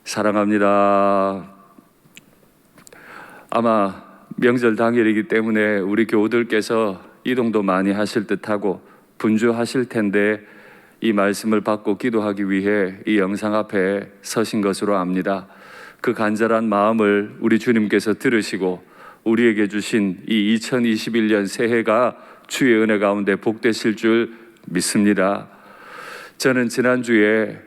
사랑합니다. 아마 명절 당일이기 때문에 우리 교우들께서 이동도 많이 하실 듯하고 분주하실 텐데 이 말씀을 받고 기도하기 위해 이 영상 앞에 서신 것으로 압니다. 그 간절한 마음을 우리 주님께서 들으시고 우리에게 주신 이 2021년 새해가 주의 은혜 가운데 복되실 줄 믿습니다. 저는 지난주에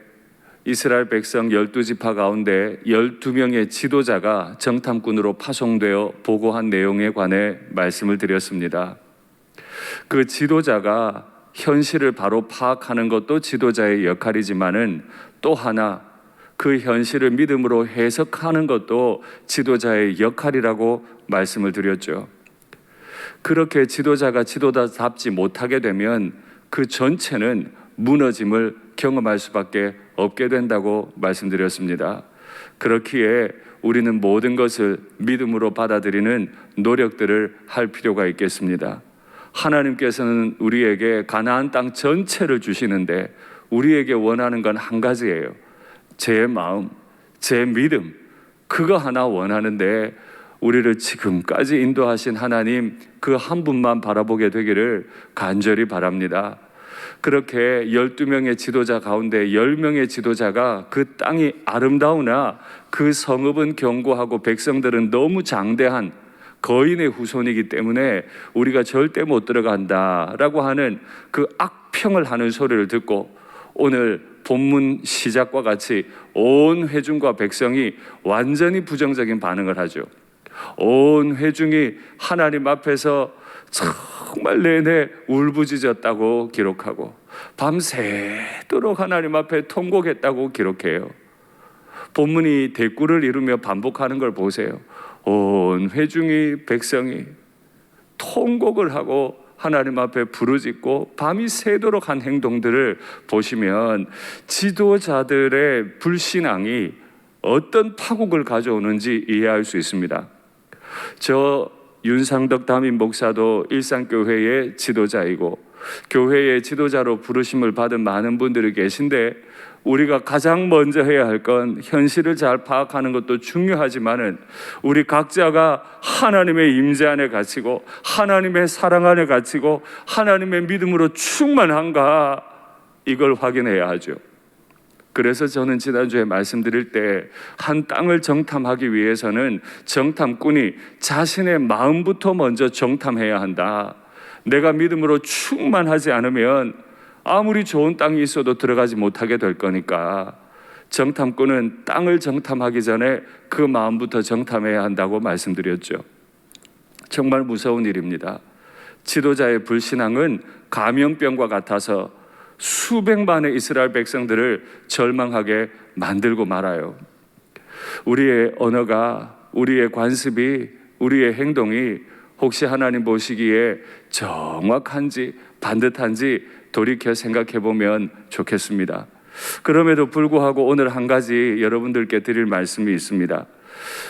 이스라엘 백성 12지파 가운데 12명의 지도자가 정탐꾼으로 파송되어 보고한 내용에 관해 말씀을 드렸습니다. 그 지도자가 현실을 바로 파악하는 것도 지도자의 역할이지만은 또 하나 그 현실을 믿음으로 해석하는 것도 지도자의 역할이라고 말씀을 드렸죠. 그렇게 지도자가 지도자답지 못하게 되면 그 전체는 무너짐을 경험할 수밖에 없게 된다고 말씀드렸습니다. 그렇기에 우리는 모든 것을 믿음으로 받아들이는 노력들을 할 필요가 있겠습니다. 하나님께서는 우리에게 가나안 땅 전체를 주시는데 우리에게 원하는 건 한 가지예요. 제 마음, 제 믿음, 그거 하나 원하는데 우리를 지금까지 인도하신 하나님 그 한 분만 바라보게 되기를 간절히 바랍니다. 그렇게 12명의 지도자 가운데 10명의 지도자가 그 땅이 아름다우나 그 성읍은 견고하고 백성들은 너무 장대한 거인의 후손이기 때문에 우리가 절대 못 들어간다라고 하는 그 악평을 하는 소리를 듣고 오늘 본문 시작과 같이 온 회중과 백성이 완전히 부정적인 반응을 하죠. 온 회중이 하나님 앞에서 정말 내내 울부짖었다고 기록하고 밤새도록 하나님 앞에 통곡했다고 기록해요. 본문이 대꾸를 이루며 반복하는 걸 보세요. 온 회중이 백성이 통곡을 하고 하나님 앞에 부르짖고 밤이 새도록 한 행동들을 보시면 지도자들의 불신앙이 어떤 파국을 가져오는지 이해할 수 있습니다. 저 윤상덕 담임 목사도 일산교회의 지도자이고 교회의 지도자로 부르심을 받은 많은 분들이 계신데 우리가 가장 먼저 해야 할 건 현실을 잘 파악하는 것도 중요하지만은 우리 각자가 하나님의 임재 안에 갇히고 하나님의 사랑 안에 갇히고 하나님의 믿음으로 충만한가 이걸 확인해야 하죠. 그래서 저는 지난주에 말씀드릴 때 한 땅을 정탐하기 위해서는 정탐꾼이 자신의 마음부터 먼저 정탐해야 한다. 내가 믿음으로 충만하지 않으면 아무리 좋은 땅이 있어도 들어가지 못하게 될 거니까 정탐꾼은 땅을 정탐하기 전에 그 마음부터 정탐해야 한다고 말씀드렸죠. 정말 무서운 일입니다. 지도자의 불신앙은 감염병과 같아서 수백만의 이스라엘 백성들을 절망하게 만들고 말아요. 우리의 언어가, 우리의 관습이, 우리의 행동이 혹시 하나님 보시기에 정확한지 반듯한지 돌이켜 생각해 보면 좋겠습니다. 그럼에도 불구하고 오늘 한 가지 여러분들께 드릴 말씀이 있습니다.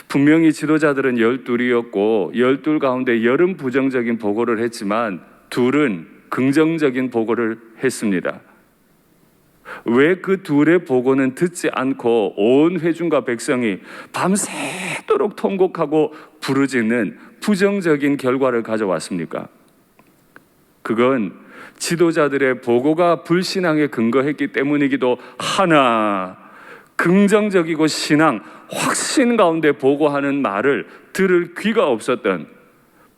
분명히 지도자들은 12이었고 12 가운데 10은 부정적인 보고를 했지만 2은 긍정적인 보고를 했습니다. 왜 그 2의 보고는 듣지 않고 온 회중과 백성이 밤새도록 통곡하고 부르짖는 부정적인 결과를 가져왔습니까? 그건 지도자들의 보고가 불신앙에 근거했기 때문이기도 하나 긍정적이고 신앙, 확신 가운데 보고하는 말을 들을 귀가 없었던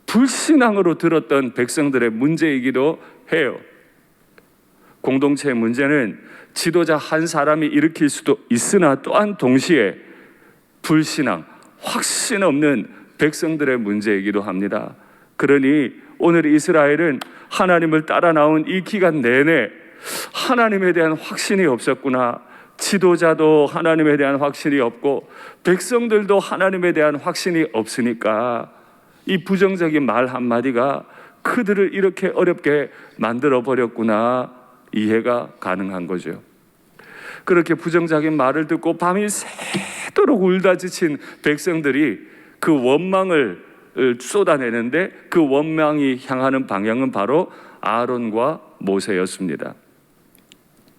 불신앙으로 들었던 백성들의 문제이기도 해요. 공동체의 문제는 지도자 한 사람이 일으킬 수도 있으나 또한 동시에 불신앙, 확신 없는 백성들의 문제이기도 합니다. 그러니 오늘 이스라엘은 하나님을 따라 나온 이 기간 내내 하나님에 대한 확신이 없었구나. 지도자도 하나님에 대한 확신이 없고 백성들도 하나님에 대한 확신이 없으니까 이 부정적인 말 한마디가 그들을 이렇게 어렵게 만들어 버렸구나 이해가 가능한 거죠. 그렇게 부정적인 말을 듣고 밤이 새도록 울다 지친 백성들이 그 원망을 쏟아내는데 그 원망이 향하는 방향은 바로 아론과 모세였습니다.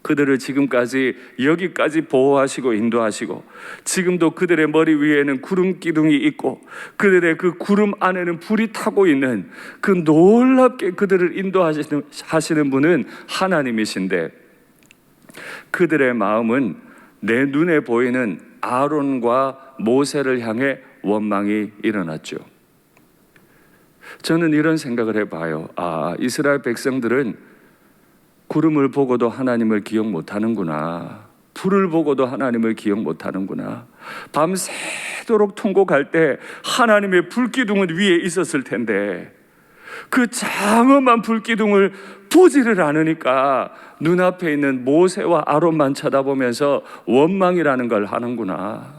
그들을 지금까지 여기까지 보호하시고 인도하시고, 지금도 그들의 머리 위에는 구름 기둥이 있고 그들의 그 구름 안에는 불이 타고 있는, 그 놀랍게 그들을 인도하시는 분은 하나님이신데, 그들의 마음은 내 눈에 보이는 아론과 모세를 향해 원망이 일어났죠. 저는 이런 생각을 해봐요. 이스라엘 백성들은 구름을 보고도 하나님을 기억 못하는구나. 불을 보고도 하나님을 기억 못하는구나. 밤새도록 통곡할 때 하나님의 불기둥은 위에 있었을 텐데 그 장엄한 불기둥을 보지를 않으니까 눈앞에 있는 모세와 아론만 쳐다보면서 원망이라는 걸 하는구나.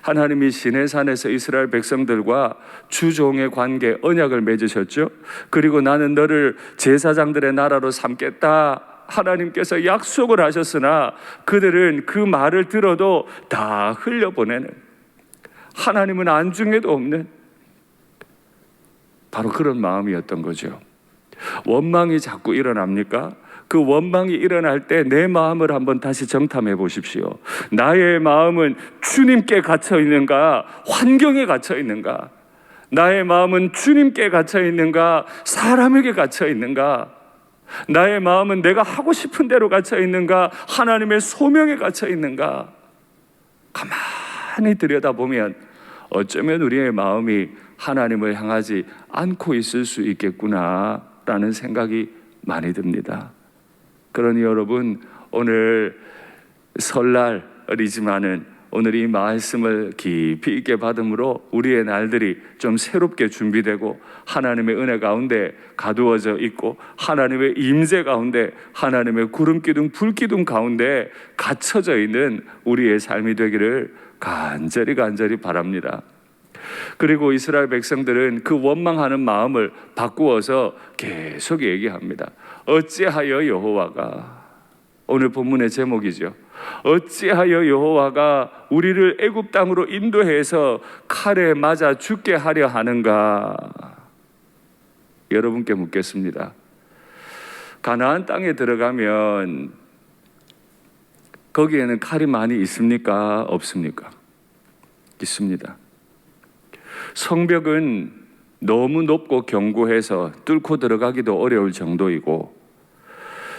하나님이 시내산에서 이스라엘 백성들과 주종의 관계, 언약을 맺으셨죠. 그리고 나는 너를 제사장들의 나라로 삼겠다 하나님께서 약속을 하셨으나 그들은 그 말을 들어도 다 흘려보내는, 하나님은 안중에도 없는 바로 그런 마음이었던 거죠. 원망이 자꾸 일어납니까? 그 원망이 일어날 때 내 마음을 한번 다시 정탐해 보십시오. 나의 마음은 주님께 갇혀 있는가? 환경에 갇혀 있는가? 나의 마음은 주님께 갇혀 있는가? 사람에게 갇혀 있는가? 나의 마음은 내가 하고 싶은 대로 갇혀 있는가? 하나님의 소명에 갇혀 있는가? 가만히 들여다보면 어쩌면 우리의 마음이 하나님을 향하지 않고 있을 수 있겠구나라는 생각이 많이 듭니다. 그러니 여러분, 오늘 설날이지만은 오늘 이 말씀을 깊이 있게 받음으로 우리의 날들이 좀 새롭게 준비되고 하나님의 은혜 가운데 가두어져 있고 하나님의 임재 가운데, 하나님의 구름기둥 불기둥 가운데 갇혀져 있는 우리의 삶이 되기를 간절히 바랍니다. 그리고 이스라엘 백성들은 그 원망하는 마음을 바꾸어서 계속 얘기합니다. 어찌하여 여호와가, 오늘 본문의 제목이죠. 어찌하여 여호와가 우리를 애굽 땅으로 인도해서 칼에 맞아 죽게 하려 하는가? 여러분께 묻겠습니다. 가나안 땅에 들어가면 거기에는 칼이 많이 있습니까? 없습니까? 있습니다. 성벽은 너무 높고 견고해서 뚫고 들어가기도 어려울 정도이고,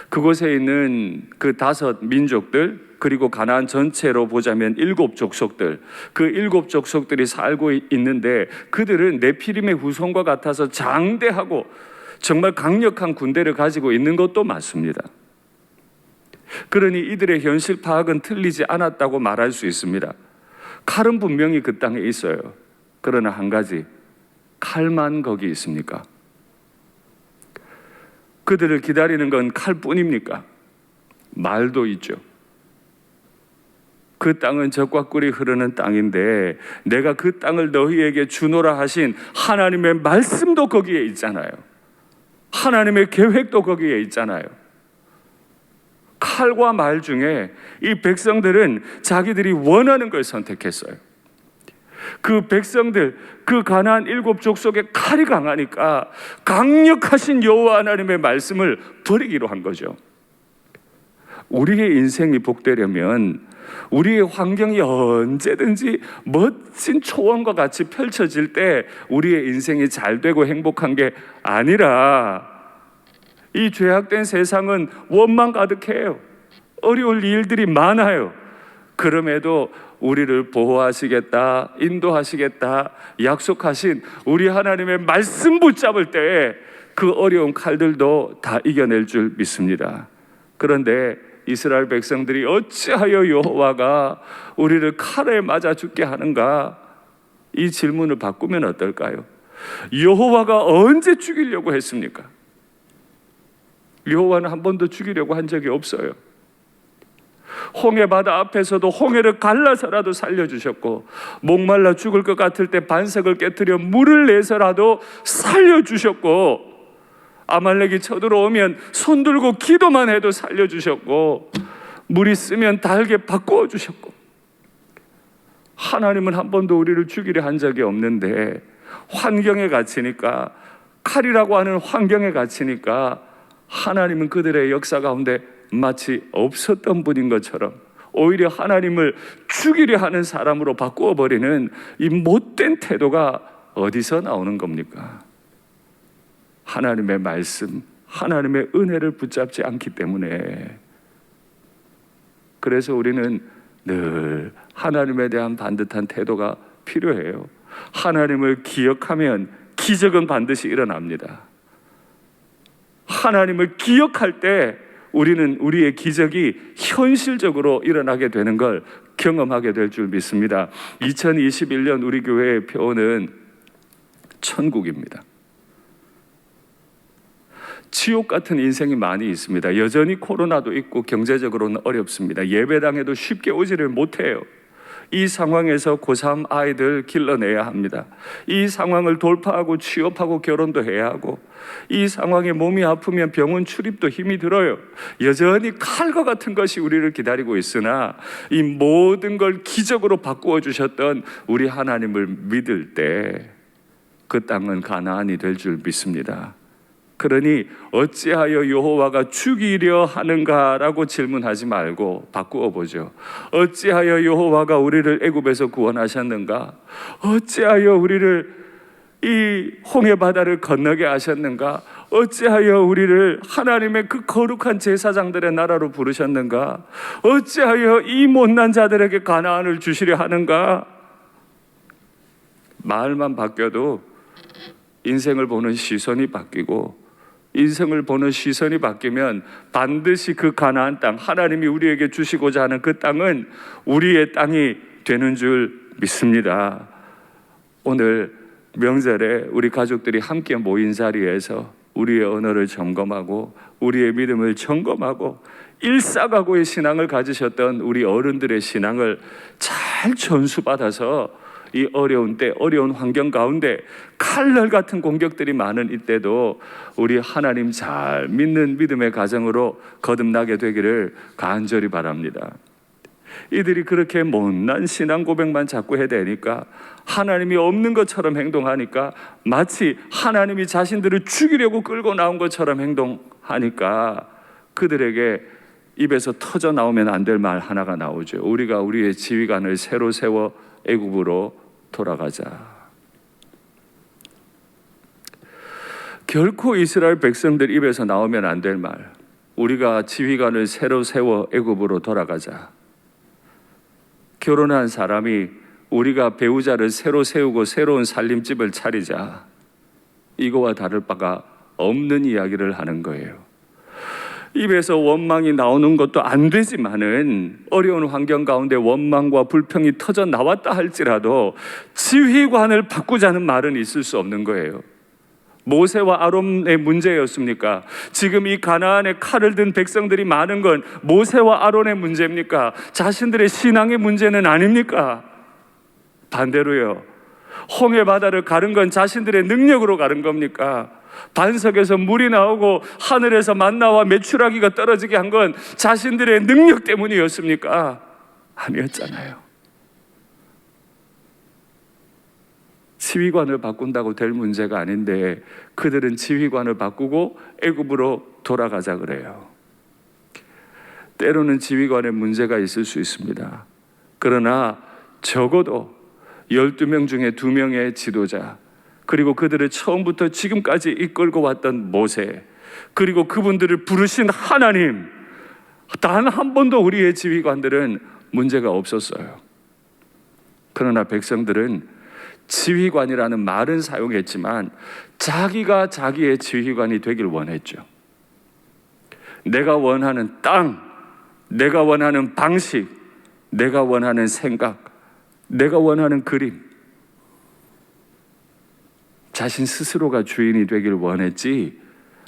그곳에 있는 그 5 민족들, 그리고 가나안 전체로 보자면 7 족속들, 그 7 족속들이 살고 있는데 그들은 네피림의 후손과 같아서 장대하고 정말 강력한 군대를 가지고 있는 것도 맞습니다. 그러니 이들의 현실 파악은 틀리지 않았다고 말할 수 있습니다. 칼은 분명히 그 땅에 있어요. 그러나 한 가지, 칼만 거기 있습니까? 그들을 기다리는 건 칼뿐입니까? 말도 있죠. 그 땅은 젖과 꿀이 흐르는 땅인데 내가 그 땅을 너희에게 주노라 하신 하나님의 말씀도 거기에 있잖아요. 하나님의 계획도 거기에 있잖아요. 칼과 말 중에 이 백성들은 자기들이 원하는 걸 선택했어요. 그 백성들, 그 가나안 7 족속의 칼이 강하니까 강력하신 여호와 하나님의 말씀을 버리기로 한 거죠. 우리의 인생이 복되려면 우리의 환경이 언제든지 멋진 초원과 같이 펼쳐질 때 우리의 인생이 잘 되고 행복한 게 아니라, 이 죄악된 세상은 원망 가득해요. 어려울 일들이 많아요. 그럼에도 우리를 보호하시겠다, 인도하시겠다 약속하신 우리 하나님의 말씀 붙잡을 때 그 어려운 칼들도 다 이겨낼 줄 믿습니다. 그런데 이스라엘 백성들이 어찌하여 여호와가 우리를 칼에 맞아 죽게 하는가? 이 질문을 바꾸면 어떨까요? 여호와가 언제 죽이려고 했습니까? 여호와는 한 번도 죽이려고 한 적이 없어요. 홍해 바다 앞에서도 홍해를 갈라서라도 살려주셨고, 목말라 죽을 것 같을 때 반석을 깨트려 물을 내서라도 살려주셨고, 아말렉이 쳐들어오면 손들고 기도만 해도 살려주셨고, 물이 쓰면 달게 바꾸어 주셨고, 하나님은 한 번도 우리를 죽이려 한 적이 없는데 환경에 갇히니까, 칼이라고 하는 환경에 갇히니까 하나님은 그들의 역사 가운데 마치 없었던 분인 것처럼 오히려 하나님을 죽이려 하는 사람으로 바꾸어 버리는 이 못된 태도가 어디서 나오는 겁니까? 하나님의 말씀, 하나님의 은혜를 붙잡지 않기 때문에. 그래서 우리는 늘 하나님에 대한 반듯한 태도가 필요해요. 하나님을 기억하면 기적은 반드시 일어납니다. 하나님을 기억할 때 우리는 우리의 기적이 현실적으로 일어나게 되는 걸 경험하게 될 줄 믿습니다. 2021년 우리 교회의 표어는 천국입니다. 지옥 같은 인생이 많이 있습니다. 여전히 코로나도 있고 경제적으로는 어렵습니다. 예배당에도 쉽게 오지를 못해요. 이 상황에서 고3 아이들 길러내야 합니다. 이 상황을 돌파하고 취업하고 결혼도 해야 하고, 이 상황에 몸이 아프면 병원 출입도 힘이 들어요. 여전히 칼과 같은 것이 우리를 기다리고 있으나 이 모든 걸 기적으로 바꾸어 주셨던 우리 하나님을 믿을 때 그 땅은 가나안이 될 줄 믿습니다. 그러니 어찌하여 여호와가 죽이려 하는가라고 질문하지 말고 바꾸어 보죠. 어찌하여 여호와가 우리를 애굽에서 구원하셨는가? 어찌하여 우리를 이 홍해 바다를 건너게 하셨는가? 어찌하여 우리를 하나님의 그 거룩한 제사장들의 나라로 부르셨는가? 어찌하여 이 못난 자들에게 가나안을 주시려 하는가? 말만 바뀌어도 인생을 보는 시선이 바뀌고, 인생을 보는 시선이 바뀌면 반드시 그 가나안 땅, 하나님이 우리에게 주시고자 하는 그 땅은 우리의 땅이 되는 줄 믿습니다. 오늘 명절에 우리 가족들이 함께 모인 자리에서 우리의 언어를 점검하고 우리의 믿음을 점검하고 일사각오의 신앙을 가지셨던 우리 어른들의 신앙을 잘 전수받아서 이 어려운 때, 어려운 환경 가운데 칼날 같은 공격들이 많은 이때도 우리 하나님 잘 믿는 믿음의 가정으로 거듭나게 되기를 간절히 바랍니다. 이들이 그렇게 못난 신앙 고백만 자꾸 해대니까, 하나님이 없는 것처럼 행동하니까, 마치 하나님이 자신들을 죽이려고 끌고 나온 것처럼 행동하니까 그들에게 입에서 터져 나오면 안 될 말 하나가 나오죠. 우리가 우리의 지휘관을 새로 세워 애굽으로 돌아가자. 결코 이스라엘 백성들 입에서 나오면 안 될 말, 우리가 지휘관을 새로 세워 애굽으로 돌아가자. 결혼한 사람이 우리가 배우자를 새로 세우고 새로운 살림집을 차리자, 이거와 다를 바가 없는 이야기를 하는 거예요. 입에서 원망이 나오는 것도 안 되지만은 어려운 환경 가운데 원망과 불평이 터져 나왔다 할지라도 지휘관을 바꾸자는 말은 있을 수 없는 거예요. 모세와 아론의 문제였습니까? 지금 이 가나안에 칼을 든 백성들이 많은 건 모세와 아론의 문제입니까? 자신들의 신앙의 문제는 아닙니까? 반대로요, 홍해 바다를 가른 건 자신들의 능력으로 가른 겁니까? 반석에서 물이 나오고 하늘에서 만나와 메추라기가 떨어지게 한 건 자신들의 능력 때문이었습니까? 아니었잖아요. 지휘관을 바꾼다고 될 문제가 아닌데 그들은 지휘관을 바꾸고 애굽으로 돌아가자 그래요. 때로는 지휘관에 문제가 있을 수 있습니다. 그러나 적어도 12명 중에 2명의 지도자, 그리고 그들을 처음부터 지금까지 이끌고 왔던 모세, 그리고 그분들을 부르신 하나님, 단 한 번도 우리의 지휘관들은 문제가 없었어요. 그러나 백성들은 지휘관이라는 말은 사용했지만 자기가 자기의 지휘관이 되길 원했죠. 내가 원하는 땅, 내가 원하는 방식, 내가 원하는 생각, 내가 원하는 그림, 자신 스스로가 주인이 되길 원했지,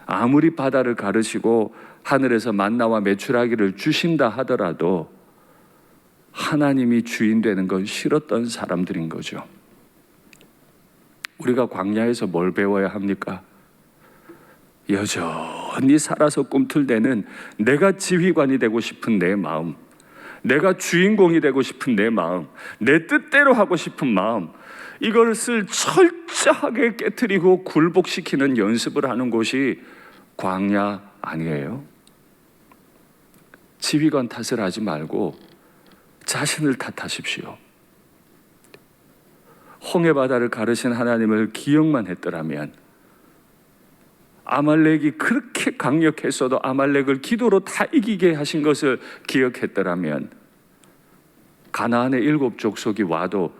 아무리 바다를 가르시고 하늘에서 만나와 메추라기를 주신다 하더라도 하나님이 주인 되는 건 싫었던 사람들인 거죠. 우리가 광야에서 뭘 배워야 합니까? 여전히 살아서 꿈틀대는 내가 지휘관이 되고 싶은 내 마음, 내가 주인공이 되고 싶은 내 마음, 내 뜻대로 하고 싶은 마음, 이것을 철저하게 깨트리고 굴복시키는 연습을 하는 곳이 광야 아니에요? 지휘관 탓을 하지 말고 자신을 탓하십시오. 홍해바다를 가르신 하나님을 기억만 했더라면, 아말렉이 그렇게 강력했어도 아말렉을 기도로 다 이기게 하신 것을 기억했더라면, 가나안의 7 족속이 와도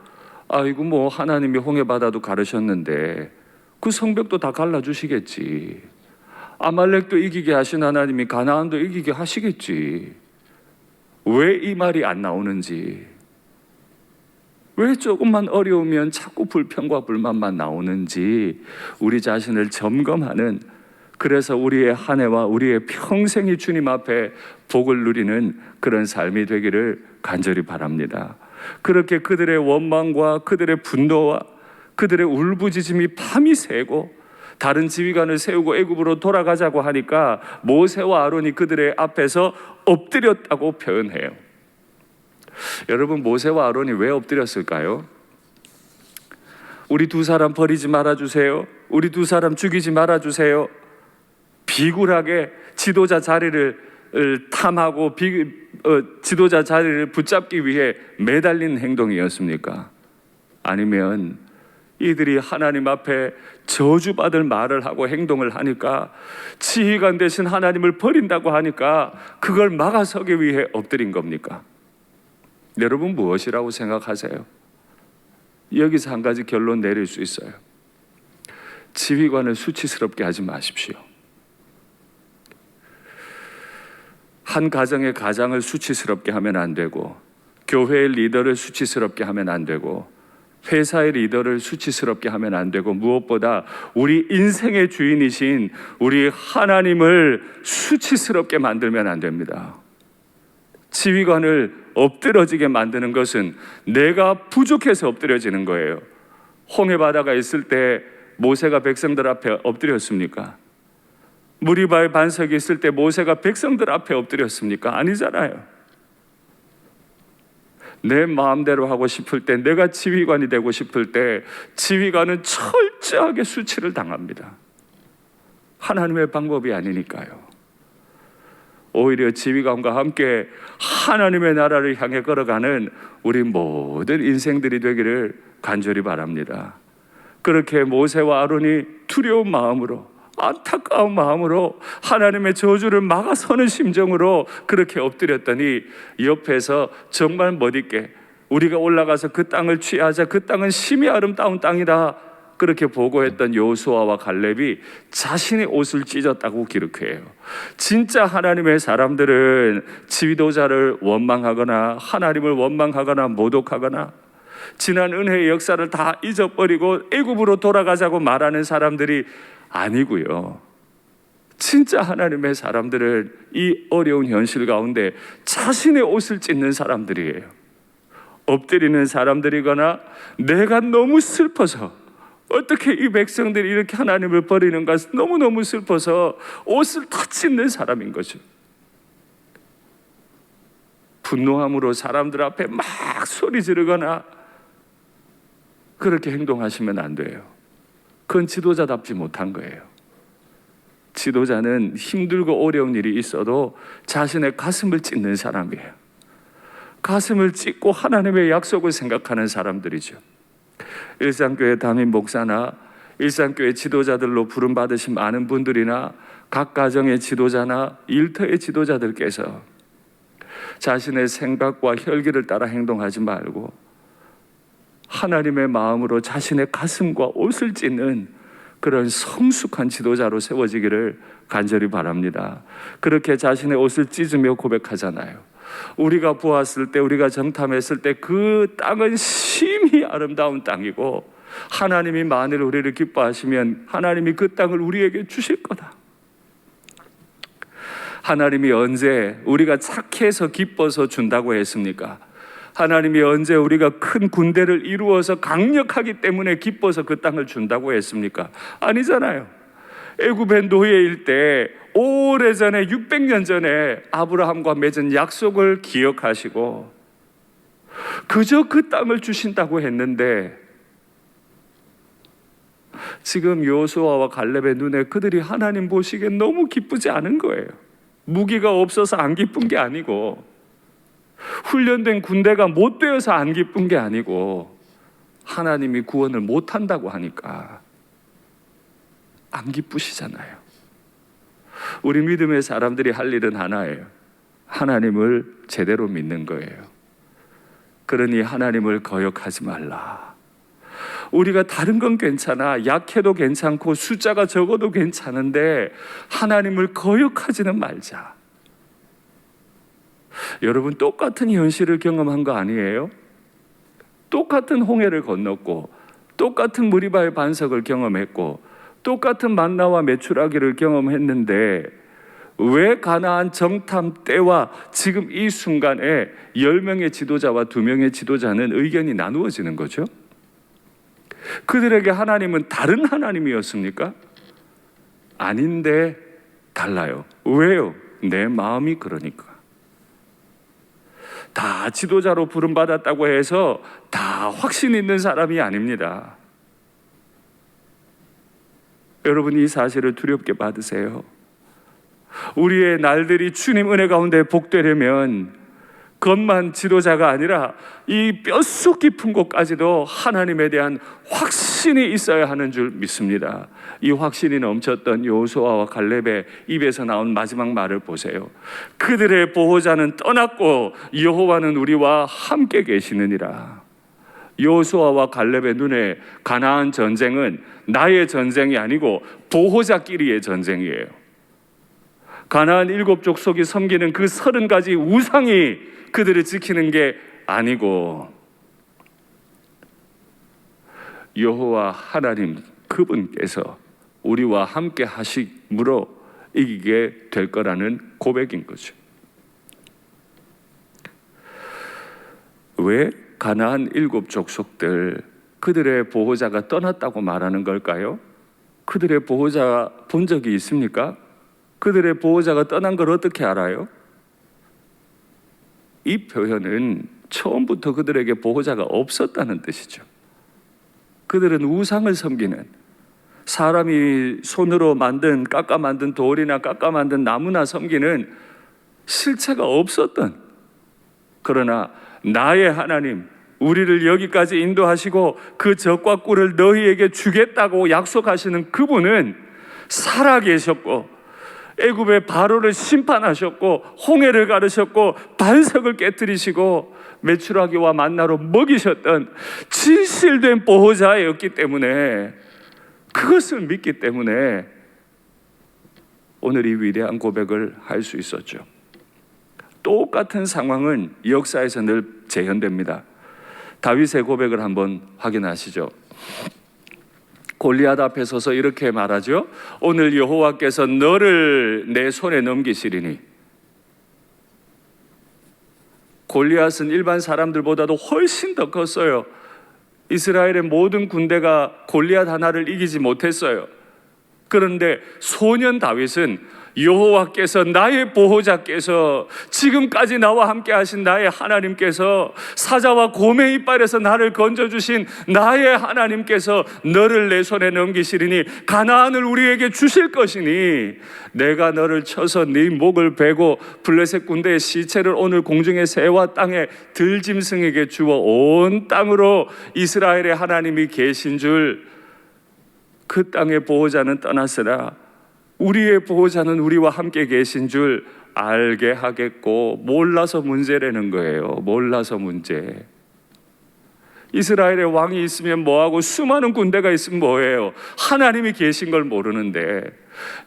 아이고 뭐 하나님이 홍해바다도 가르셨는데 그 성벽도 다 갈라주시겠지, 아말렉도 이기게 하신 하나님이 가나안도 이기게 하시겠지, 왜 이 말이 안 나오는지, 왜 조금만 어려우면 자꾸 불평과 불만만 나오는지 우리 자신을 점검하는, 그래서 우리의 한 해와 우리의 평생이 주님 앞에 복을 누리는 그런 삶이 되기를 간절히 바랍니다. 그렇게 그들의 원망과 그들의 분노와 그들의 울부짖음이 밤이 새고 다른 지휘관을 세우고 애굽으로 돌아가자고 하니까 모세와 아론이 그들의 앞에서 엎드렸다고 표현해요. 여러분, 모세와 아론이 왜 엎드렸을까요? 우리 2 사람 버리지 말아주세요, 우리 2 사람 죽이지 말아주세요, 비굴하게 지도자 자리를 탐하고 지도자 자리를 붙잡기 위해 매달린 행동이었습니까? 아니면 이들이 하나님 앞에 저주받을 말을 하고 행동을 하니까, 지휘관 대신 하나님을 버린다고 하니까 그걸 막아서기 위해 엎드린 겁니까? 여러분, 무엇이라고 생각하세요? 여기서 한 가지 결론 내릴 수 있어요. 지휘관을 수치스럽게 하지 마십시오. 한 가정의 가장을 수치스럽게 하면 안 되고, 교회의 리더를 수치스럽게 하면 안 되고, 회사의 리더를 수치스럽게 하면 안 되고, 무엇보다 우리 인생의 주인이신 우리 하나님을 수치스럽게 만들면 안 됩니다. 지휘관을 엎드러지게 만드는 것은 내가 부족해서 엎드려지는 거예요. 홍해바다가 있을 때 모세가 백성들 앞에 엎드렸습니까? 무리바의 반석이 있을 때 모세가 백성들 앞에 엎드렸습니까? 아니잖아요. 내 마음대로 하고 싶을 때, 내가 지휘관이 되고 싶을 때 지휘관은 철저하게 수치를 당합니다. 하나님의 방법이 아니니까요. 오히려 지휘관과 함께 하나님의 나라를 향해 걸어가는 우리 모든 인생들이 되기를 간절히 바랍니다. 그렇게 모세와 아론이 두려운 마음으로, 안타까운 마음으로 하나님의 저주를 막아서는 심정으로 그렇게 엎드렸더니, 옆에서 정말 멋있게 우리가 올라가서 그 땅을 취하자, 그 땅은 심히 아름다운 땅이다, 그렇게 보고했던 여호수아와 갈렙이 자신의 옷을 찢었다고 기록해요. 진짜 하나님의 사람들은 지도자를 원망하거나 하나님을 원망하거나 모독하거나 지난 은혜의 역사를 다 잊어버리고 애굽으로 돌아가자고 말하는 사람들이 아니고요. 진짜 하나님의 사람들은 이 어려운 현실 가운데 자신의 옷을 찢는 사람들이에요. 엎드리는 사람들이거나 내가 너무 슬퍼서, 어떻게 이 백성들이 이렇게 하나님을 버리는가 너무너무 슬퍼서 옷을 다 찢는 사람인 거죠. 분노함으로 사람들 앞에 막 소리 지르거나 그렇게 행동하시면 안 돼요. 그건 지도자답지 못한 거예요. 지도자는 힘들고 어려운 일이 있어도 자신의 가슴을 찢는 사람이에요. 가슴을 찢고 하나님의 약속을 생각하는 사람들이죠. 일산교회 담임 목사나 일산교회 지도자들로 부름받으신 많은 분들이나 각 가정의 지도자나 일터의 지도자들께서 자신의 생각과 혈기를 따라 행동하지 말고 하나님의 마음으로 자신의 가슴과 옷을 찢는 그런 성숙한 지도자로 세워지기를 간절히 바랍니다. 그렇게 자신의 옷을 찢으며 고백하잖아요. 우리가 보았을 때, 우리가 정탐했을 때 그 땅은 심히 아름다운 땅이고 하나님이 만일 우리를 기뻐하시면 하나님이 그 땅을 우리에게 주실 거다. 하나님이 언제 우리가 착해서 기뻐서 준다고 했습니까? 하나님이 언제 우리가 큰 군대를 이루어서 강력하기 때문에 기뻐서 그 땅을 준다고 했습니까? 아니잖아요. 애굽의 노예일 때 오래전에 600년 전에 아브라함과 맺은 약속을 기억하시고 그저 그 땅을 주신다고 했는데 지금 여호수아와 갈렙의 눈에 그들이 하나님 보시기엔 너무 기쁘지 않은 거예요. 무기가 없어서 안 기쁜 게 아니고, 훈련된 군대가 못 되어서 안 기쁜 게 아니고, 하나님이 구원을 못 한다고 하니까 안 기쁘시잖아요. 우리 믿음의 사람들이 할 일은 하나예요. 하나님을 제대로 믿는 거예요. 그러니 하나님을 거역하지 말라. 우리가 다른 건 괜찮아, 약해도 괜찮고 숫자가 적어도 괜찮은데 하나님을 거역하지는 말자. 여러분, 똑같은 현실을 경험한 거 아니에요? 똑같은 홍해를 건넜고, 똑같은 무리바의 반석을 경험했고, 똑같은 만나와 메추라기를 경험했는데 왜 가나안 정탐 때와 지금 이 순간에 10명의 지도자와 2명의 지도자는 의견이 나누어지는 거죠? 그들에게 하나님은 다른 하나님이었습니까? 아닌데 달라요. 왜요? 내 마음이 그러니까. 다 지도자로 부름받았다고 해서 다 확신 있는 사람이 아닙니다. 여러분, 이 사실을 두렵게 받으세요. 우리의 날들이 주님 은혜 가운데 복되려면 겉만 지도자가 아니라 이 뼛속 깊은 곳까지도 하나님에 대한 확신이 있어야 하는 줄 믿습니다. 이 확신이 넘쳤던 여호수아와 갈렙의 입에서 나온 마지막 말을 보세요. 그들의 보호자는 떠났고 여호와는 우리와 함께 계시느니라. 여호수아와 갈렙의 눈에 가나안 전쟁은 나의 전쟁이 아니고 보호자끼리의 전쟁이에요. 가나안 7족속이 섬기는 그 30가지 우상이 그들을 지키는 게 아니고 여호와 하나님 그분께서 우리와 함께 하심으로 이기게 될 거라는 고백인 거죠. 왜 가나안 7족속들 그들의 보호자가 떠났다고 말하는 걸까요? 그들의 보호자 본 적이 있습니까? 그들의 보호자가 떠난 걸 어떻게 알아요? 이 표현은 처음부터 그들에게 보호자가 없었다는 뜻이죠. 그들은 우상을 섬기는, 사람이 손으로 깎아 만든 돌이나 깎아 만든 나무나 섬기는 실체가 없었던, 그러나 나의 하나님, 우리를 여기까지 인도하시고 그 젖과 꿀을 너희에게 주겠다고 약속하시는 그분은 살아계셨고 애굽의 바로를 심판하셨고 홍해를 가르셨고 반석을 깨뜨리시고 메추라기와 만나로 먹이셨던 진실된 보호자였기 때문에, 그것을 믿기 때문에 오늘 이 위대한 고백을 할 수 있었죠. 똑같은 상황은 역사에서 늘 재현됩니다. 다윗의 고백을 한번 확인하시죠. 골리앗 앞에 서서 이렇게 말하죠. 오늘 여호와께서 너를 내 손에 넘기시리니. 골리앗은 일반 사람들보다도 훨씬 더 컸어요. 이스라엘의 모든 군대가 골리앗 하나를 이기지 못했어요. 그런데 소년 다윗은 여호와께서, 나의 보호자께서, 지금까지 나와 함께 하신 나의 하나님께서, 사자와 곰의 이빨에서 나를 건져주신 나의 하나님께서 너를 내 손에 넘기시리니 가나안을 우리에게 주실 것이니 내가 너를 쳐서 네 목을 베고 블레셋 군대의 시체를 오늘 공중의 새와 땅의 들짐승에게 주어 온 땅으로 이스라엘의 하나님이 계신 줄, 그 땅의 보호자는 떠났으나 우리의 보호자는 우리와 함께 계신 줄 알게 하겠고. 몰라서 문제라는 거예요. 몰라서 문제. 이스라엘의 왕이 있으면 뭐하고 수많은 군대가 있으면 뭐해요? 하나님이 계신 걸 모르는데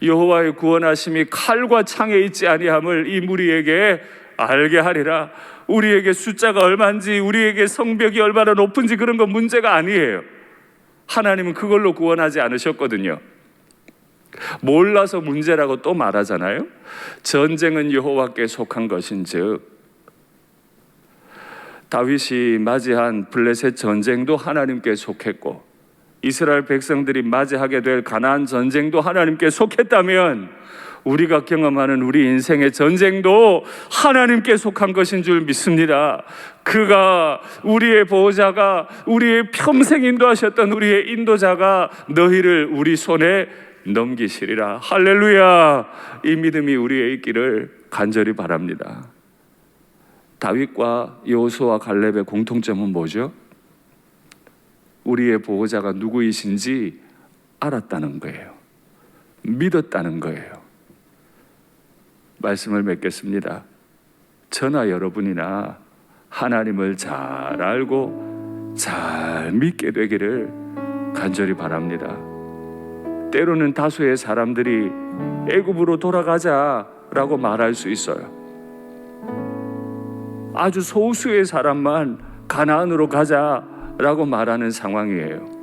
여호와의 구원하심이 칼과 창에 있지 아니함을 이 무리에게 알게 하리라. 우리에게 숫자가 얼마인지, 우리에게 성벽이 얼마나 높은지 그런 건 문제가 아니에요. 하나님은 그걸로 구원하지 않으셨거든요. 몰라서 문제라고 또 말하잖아요. 전쟁은 여호와께 속한 것인즉, 다윗이 맞이한 블레셋 전쟁도 하나님께 속했고 이스라엘 백성들이 맞이하게 될 가나안 전쟁도 하나님께 속했다면 우리가 경험하는 우리 인생의 전쟁도 하나님께 속한 것인 줄 믿습니다. 그가 우리의 보호자가, 우리의 평생 인도하셨던 우리의 인도자가 너희를 우리 손에 넘기시리라. 할렐루야. 이 믿음이 우리의 있기를 간절히 바랍니다. 다윗과 여호수아와 갈렙의 공통점은 뭐죠? 우리의 보호자가 누구이신지 알았다는 거예요. 믿었다는 거예요. 말씀을 맺겠습니다. 저나 여러분이나 하나님을 잘 알고 잘 믿게 되기를 간절히 바랍니다. 때로는 다수의 사람들이 애굽으로 돌아가자라고 말할 수 있어요. 아주 소수의 사람만 가나안으로 가자라고 말하는 상황이에요.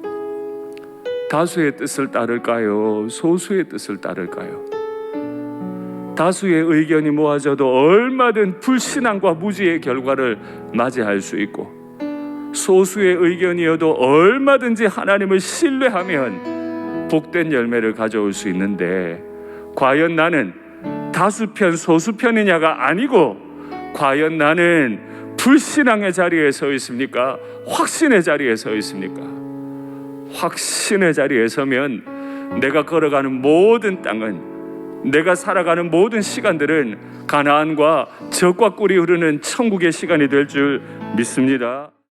다수의 뜻을 따를까요? 소수의 뜻을 따를까요? 다수의 의견이 모아져도 얼마든 불신앙과 무지의 결과를 맞이할 수 있고, 소수의 의견이어도 얼마든지 하나님을 신뢰하면 복된 열매를 가져올 수 있는데, 과연 나는 다수편 소수편이냐가 아니고 과연 나는 불신앙의 자리에 서 있습니까? 확신의 자리에 서 있습니까? 확신의 자리에 서면 내가 걸어가는 모든 땅은, 내가 살아가는 모든 시간들은 가나안과 젖과 꿀이 흐르는 천국의 시간이 될 줄 믿습니다.